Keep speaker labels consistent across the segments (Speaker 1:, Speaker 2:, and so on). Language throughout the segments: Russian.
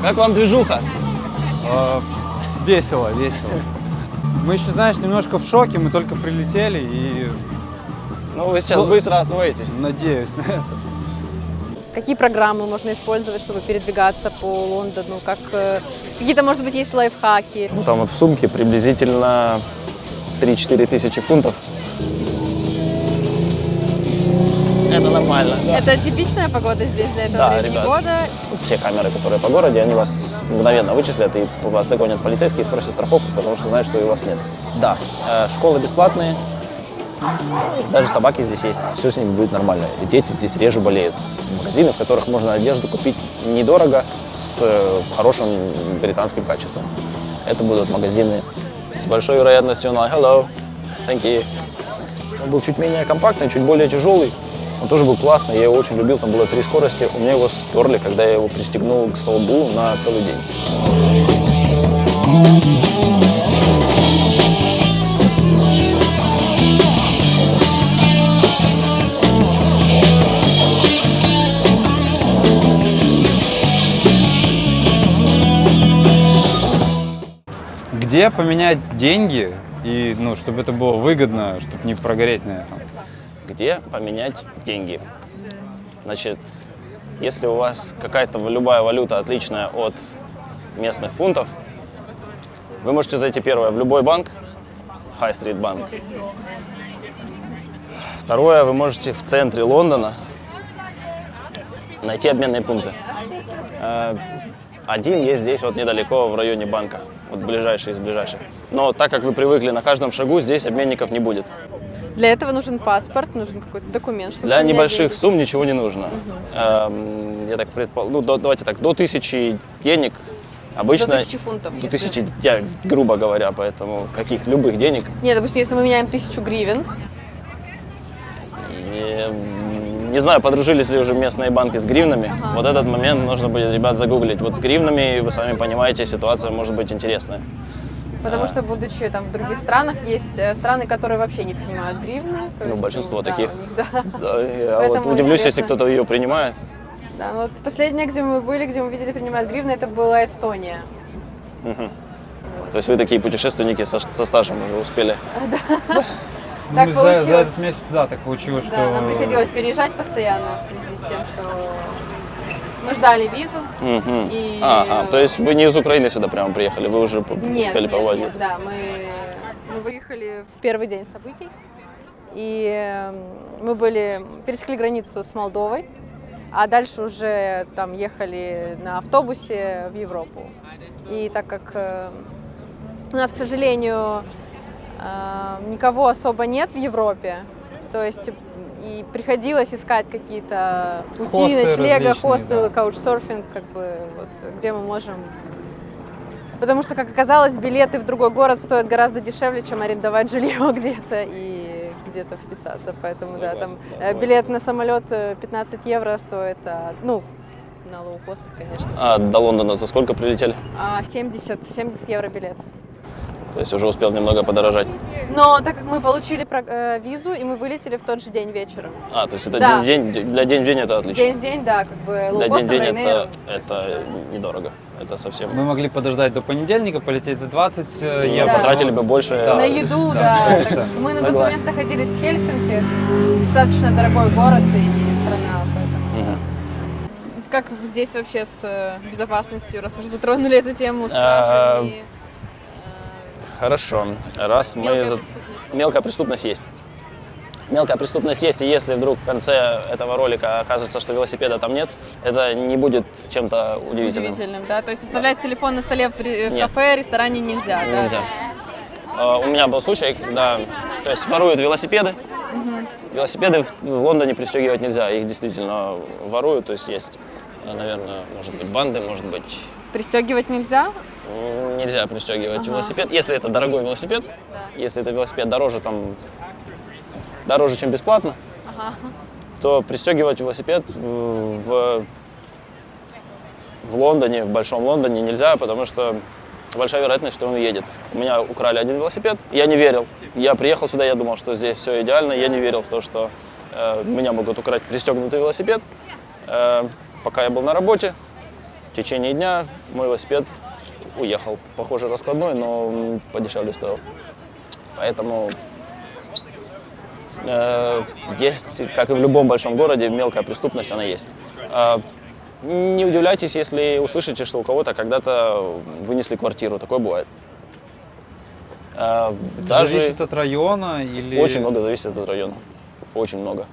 Speaker 1: Как вам движуха?
Speaker 2: Весело, весело. Мы еще, знаешь, немножко в шоке, мы только прилетели и...
Speaker 1: Ну, вы сейчас быстро освоитесь.
Speaker 2: Надеюсь на это.
Speaker 3: Какие программы можно использовать, чтобы передвигаться по Лондону? Какие-то, может быть, есть лайфхаки?
Speaker 1: Ну, там вот в сумке приблизительно 3-4 тысячи фунтов. Это нормально. Да.
Speaker 3: Это типичная погода здесь для этого времени
Speaker 1: ребят,
Speaker 3: года?
Speaker 1: все камеры, которые по городе, они вас мгновенно вычислят и вас догонят полицейские и спросят страховку, потому что знают, что и у вас нет. Да, школы бесплатные, даже собаки здесь есть. Все с ними будет нормально. И дети здесь реже болеют. Магазины, в которых можно одежду купить недорого, с хорошим британским качеством. Это будут магазины с большой вероятностью на hello, thank you. Он был чуть менее компактный, чуть более тяжелый. Он тоже был классный, я его очень любил, там было 3 скорости. У меня его сперли, когда я его пристегнул к столбу на целый день.
Speaker 2: Где поменять деньги, и, ну, чтобы это было выгодно, чтобы не прогореть на этом?
Speaker 1: Где поменять деньги? Значит, если у вас какая-то любая валюта отличная от местных фунтов, вы можете зайти первое в любой банк, High Street банк. Второе, вы можете в центре Лондона найти обменные пункты. Один есть здесь вот недалеко в районе банка, вот ближайший из ближайших. Но так как вы привыкли на каждом шагу, здесь обменников не будет.
Speaker 3: Для этого нужен паспорт, нужен какой-то документ. Чтобы
Speaker 1: Для небольших
Speaker 3: деньги.
Speaker 1: сумм ничего не нужно. Я так предполагаю, ну давайте так, до 1000 денег обычно...
Speaker 3: До 1000 фунтов.
Speaker 1: До 1000, я, грубо говоря, поэтому любых денег.
Speaker 3: Нет, допустим, если мы меняем 1000 гривен.
Speaker 1: Не знаю, подружились ли уже местные банки с гривнами.
Speaker 3: Ага.
Speaker 1: Вот этот момент нужно будет, ребят, загуглить. Вот с гривнами, вы сами понимаете, ситуация может быть интересная.
Speaker 3: Потому что, будучи там в других странах, есть страны, которые вообще не принимают гривны. То есть,
Speaker 1: Большинство
Speaker 3: да,
Speaker 1: таких.
Speaker 3: у них, да.
Speaker 1: Да, я вот
Speaker 3: Поэтому
Speaker 1: удивлюсь, если
Speaker 3: интересно.
Speaker 1: кто-то ее принимает.
Speaker 3: Да, ну вот последнее, где мы были, где мы видели принимают гривны, это была Эстония.
Speaker 1: Угу. То есть вы такие путешественники со стажем уже успели.
Speaker 3: Так
Speaker 2: За
Speaker 3: получилось.
Speaker 2: этот месяц, да, так получилось, что...
Speaker 3: Да, нам приходилось переезжать постоянно в связи с тем, что мы ждали визу.
Speaker 1: Угу.
Speaker 3: И...
Speaker 1: То есть вы не из Украины сюда прямо приехали, вы уже успели повозить?
Speaker 3: Нет, да, мы выехали в первый день событий, и мы пересекли границу с Молдовой, а дальше уже там ехали на автобусе в Европу. И так как у нас, к сожалению, никого особо нет в Европе, то есть и приходилось искать какие-то пути,
Speaker 2: Хосты
Speaker 3: ночлега,
Speaker 2: различные,
Speaker 3: хостелы,
Speaker 2: да.
Speaker 3: каучсерфинг, как бы вот, где мы можем. Потому что, как оказалось, билеты в другой город стоят гораздо дешевле, чем арендовать жилье где-то и где-то вписаться. Поэтому, да, там билет на самолет 15 евро стоит, на лоукостах, конечно.
Speaker 1: А до Лондона за сколько прилетели?
Speaker 3: 70 евро билет.
Speaker 1: То есть уже успел немного подорожать.
Speaker 3: Но так как мы получили визу, и мы вылетели в тот же день вечером.
Speaker 1: То есть это
Speaker 3: Да.
Speaker 1: день в день, для день в день это отлично.
Speaker 3: День в день, да, как бы
Speaker 1: Для
Speaker 3: лоукостом,
Speaker 1: день в день
Speaker 3: Ryanair.
Speaker 1: это недорого. Это совсем...
Speaker 2: Мы могли подождать до понедельника, полететь за 20 евро.
Speaker 1: Потратили бы больше...
Speaker 2: Да.
Speaker 3: На еду,
Speaker 2: Да,
Speaker 3: да.
Speaker 2: да,
Speaker 3: Так
Speaker 2: да.
Speaker 3: мы на тот
Speaker 1: Согласен.
Speaker 3: момент находились в Хельсинки, достаточно дорогой город и страна, поэтому.
Speaker 1: Мгм.
Speaker 3: Как здесь вообще с безопасностью, раз уже затронули эту тему, с кражами?
Speaker 1: Хорошо. Раз
Speaker 3: Мелкая
Speaker 1: мы...
Speaker 3: преступность.
Speaker 1: Мелкая преступность есть. Мелкая преступность есть, и если вдруг в конце этого ролика окажется, что велосипеда там нет, это не будет чем-то удивительным.
Speaker 3: Удивительным, да? То есть оставлять телефон на столе в
Speaker 1: Нет.
Speaker 3: кафе, ресторане нельзя, да?
Speaker 1: Нельзя. У меня был случай, когда воруют велосипеды. Велосипеды в Лондоне пристегивать нельзя, их действительно воруют, то есть есть, наверное, может быть банды, может быть...
Speaker 3: Пристегивать нельзя?
Speaker 1: Нельзя пристегивать
Speaker 3: Ага.
Speaker 1: велосипед, если это дорогой велосипед,
Speaker 3: Да.
Speaker 1: если это велосипед дороже, чем бесплатно,
Speaker 3: Ага.
Speaker 1: то пристегивать велосипед в Лондоне, в Большом Лондоне нельзя, потому что большая вероятность, что он уедет. У меня украли один велосипед, я не верил. Я приехал сюда, я думал, что здесь все идеально, я не верил в то, что меня могут украсть пристегнутый велосипед. Пока я был на работе, В течение дня мой велосипед уехал. Похоже, раскладной, но подешевле стоил. Поэтому есть, как и в любом большом городе, мелкая преступность, она есть. Не удивляйтесь, если услышите, что у кого-то когда-то вынесли квартиру. Такое бывает.
Speaker 2: Зависит от района или...
Speaker 1: Очень много зависит от района. Очень много.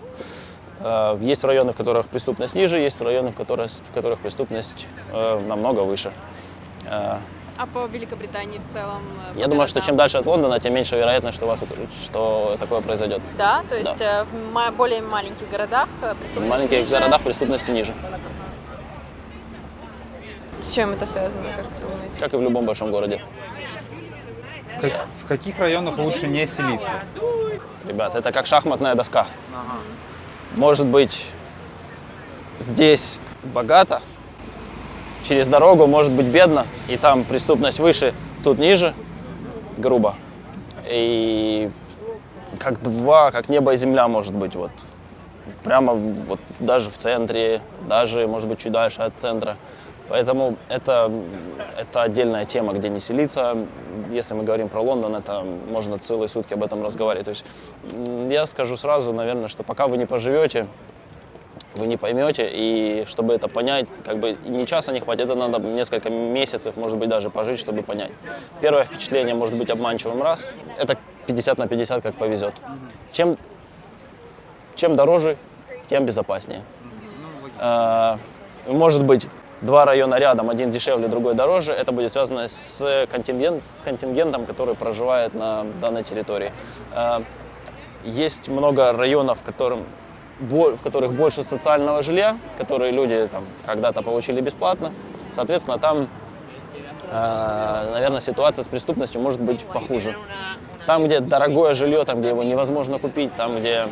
Speaker 1: Есть районы, в которых преступность ниже, есть районы, в которых преступность намного выше.
Speaker 3: А по Великобритании в целом?
Speaker 1: Я думаю, что чем дальше от Лондона, тем меньше вероятность, что такое произойдет.
Speaker 3: Да, то есть в более маленьких городах преступность
Speaker 1: В маленьких
Speaker 3: ниже.
Speaker 1: городах преступности ниже,
Speaker 3: С чем это связано, как вы думаете?
Speaker 1: как и в любом большом городе.
Speaker 2: В каких районах лучше не селиться?
Speaker 1: Ребят, это как шахматная доска. Может быть, здесь богато, через дорогу может быть бедно, и там преступность выше, тут ниже, грубо. И как небо и земля может быть, вот. Прямо вот даже в центре, даже, может быть, чуть дальше от центра. Поэтому это отдельная тема, где не селиться. Если мы говорим про Лондон, это можно целые сутки об этом разговаривать. То есть я скажу сразу, наверное, что пока вы не поживете, вы не поймете, и чтобы это понять, как бы ни часа не хватит, это надо несколько месяцев, может быть, даже пожить, чтобы понять. Первое впечатление может быть обманчивым раз, это 50 на 50, как повезет. Чем дороже, тем безопаснее. Может быть, два района рядом, один дешевле, другой дороже, это будет связано с контингентом, который проживает на данной территории. Есть много районов, в которых больше социального жилья, которые люди там когда-то получили бесплатно. Соответственно, там, наверное, ситуация с преступностью может быть похуже. Там, где дорогое жилье, там, где его невозможно купить, там, где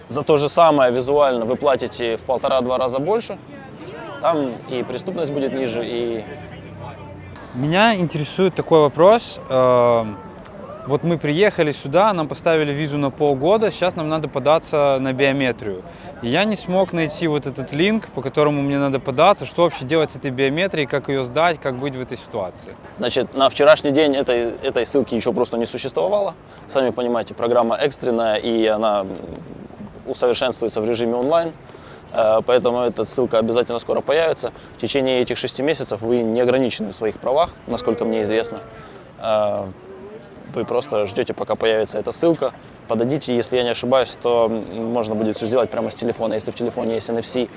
Speaker 1: за то же самое визуально вы платите в 1,5-2 раза больше, там и преступность будет ниже, и...
Speaker 2: Меня интересует такой вопрос. Вот мы приехали сюда, нам поставили визу на полгода, сейчас нам надо податься на биометрию. И я не смог найти вот этот линк, по которому мне надо податься, что вообще делать с этой биометрией, как ее сдать, как быть в этой ситуации.
Speaker 1: Значит, на вчерашний день этой ссылки еще просто не существовало. Сами понимаете, программа экстренная, и она усовершенствуется в режиме онлайн. Поэтому эта ссылка обязательно скоро появится. В течение этих 6 месяцев вы не ограничены в своих правах, насколько мне известно. Вы просто ждете, пока появится эта ссылка. Подадите, если я не ошибаюсь, то можно будет все сделать прямо с телефона. Если в телефоне есть NFC,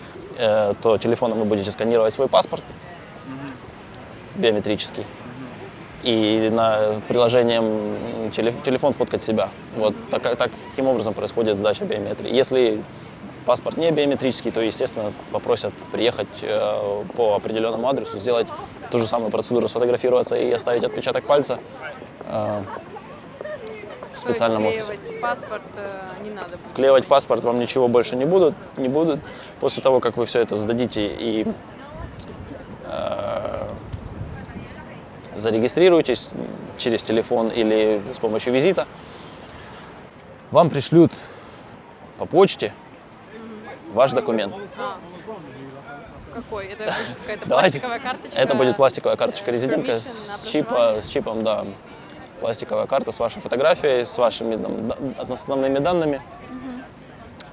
Speaker 1: то телефоном вы будете сканировать свой паспорт биометрический. И на приложением телефон фоткать себя. Вот таким образом происходит сдача биометрии. Если паспорт не биометрический, то, естественно, попросят приехать по определенному адресу, сделать ту же самую процедуру, сфотографироваться и оставить отпечаток пальца в специальном офисе.
Speaker 3: Вклеивать паспорт не надо будет.
Speaker 1: Вклеивать паспорт вам ничего больше не будут. После того, как вы все это сдадите и зарегистрируетесь через телефон или с помощью визита, вам пришлют по почте ваш документ.
Speaker 3: Какой? Это будет какая-то пластиковая карточка?
Speaker 1: Это будет пластиковая карточка резидентка
Speaker 3: с
Speaker 1: с чипом, да. Пластиковая карта с вашей фотографией, с вашими основными данными.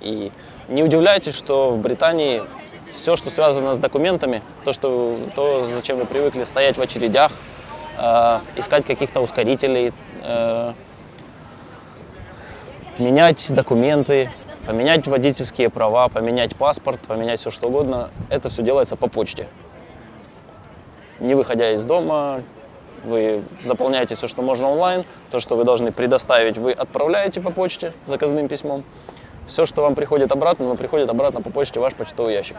Speaker 1: И не удивляйтесь, что в Британии все, что связано с документами, то, зачем вы привыкли стоять в очередях, искать каких-то ускорителей, менять документы, поменять водительские права, поменять паспорт, поменять все что угодно, это все делается по почте. Не выходя из дома, вы заполняете все, что можно онлайн, то, что вы должны предоставить, вы отправляете по почте заказным письмом. Все, что вам приходит обратно, приходит обратно по почте в ваш почтовый ящик.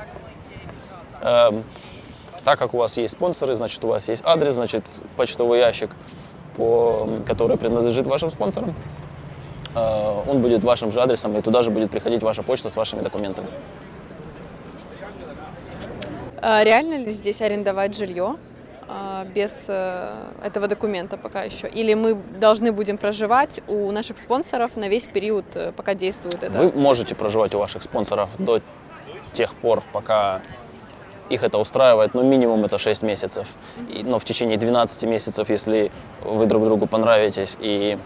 Speaker 1: Так как у вас есть спонсоры, значит, у вас есть адрес, значит, почтовый ящик, который принадлежит вашим спонсорам, он будет вашим же адресом, и туда же будет приходить ваша почта с вашими документами.
Speaker 3: Реально ли здесь арендовать жилье без этого документа пока еще? Или мы должны будем проживать у наших спонсоров на весь период, пока действует это?
Speaker 1: Вы можете проживать у ваших спонсоров до тех пор, пока их это устраивает, ну, минимум это 6 месяцев. Но в течение 12 месяцев, если вы друг другу понравитесь и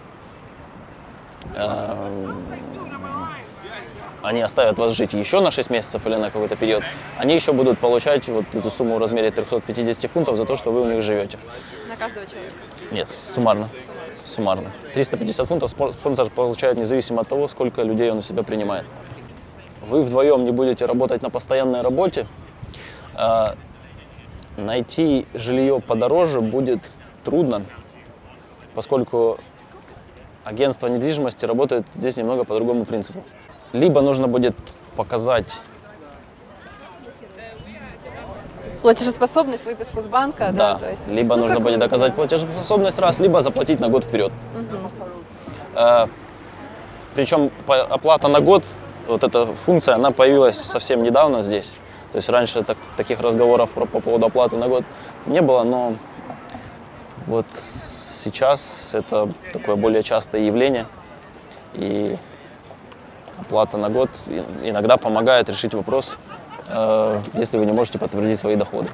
Speaker 1: они оставят вас жить еще на 6 месяцев или на какой-то период, они еще будут получать вот эту сумму в размере 350 фунтов за то, что вы у них живете.
Speaker 3: На каждого человека?
Speaker 1: Нет, суммарно. Суммарно. 350 фунтов спонсор получает независимо от того, сколько людей он у себя принимает. Вы вдвоем не будете работать на постоянной работе, найти жилье подороже будет трудно, поскольку агентство недвижимости работает здесь немного по другому принципу. Либо нужно будет показать...
Speaker 3: Платежеспособность, выписку с банка, да? То есть,
Speaker 1: либо нужно будет доказать платежеспособность раз, либо заплатить на год вперед. Причем оплата на год, вот эта функция, она появилась совсем недавно здесь. То есть раньше таких разговоров по поводу оплаты на год не было, но вот сейчас это такое более частое явление. И оплата на год иногда помогает решить вопрос, если вы не можете подтвердить свои доходы.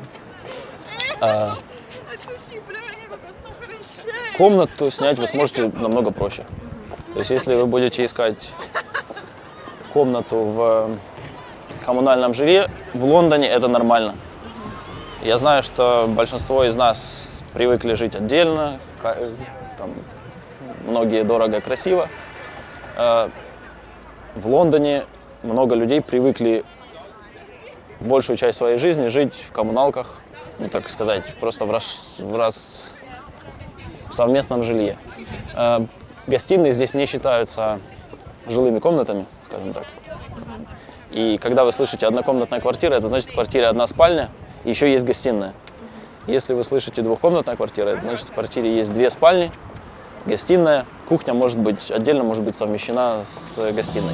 Speaker 1: Комнату снять вы сможете намного проще. То есть если вы будете искать комнату в коммунальном жилье, в Лондоне это нормально. Я знаю, что большинство из нас привыкли жить отдельно, там, многие дорого, красиво. В Лондоне много людей привыкли большую часть своей жизни жить в коммуналках, ну, так сказать, просто в совместном жилье. Гостиные здесь не считаются жилыми комнатами, скажем так. И когда вы слышите однокомнатная квартира, это значит в квартире одна спальня и еще есть гостиная. Если вы слышите двухкомнатная квартира, это значит в квартире есть 2 спальни, гостиная, кухня может быть отдельно, может быть совмещена с гостиной.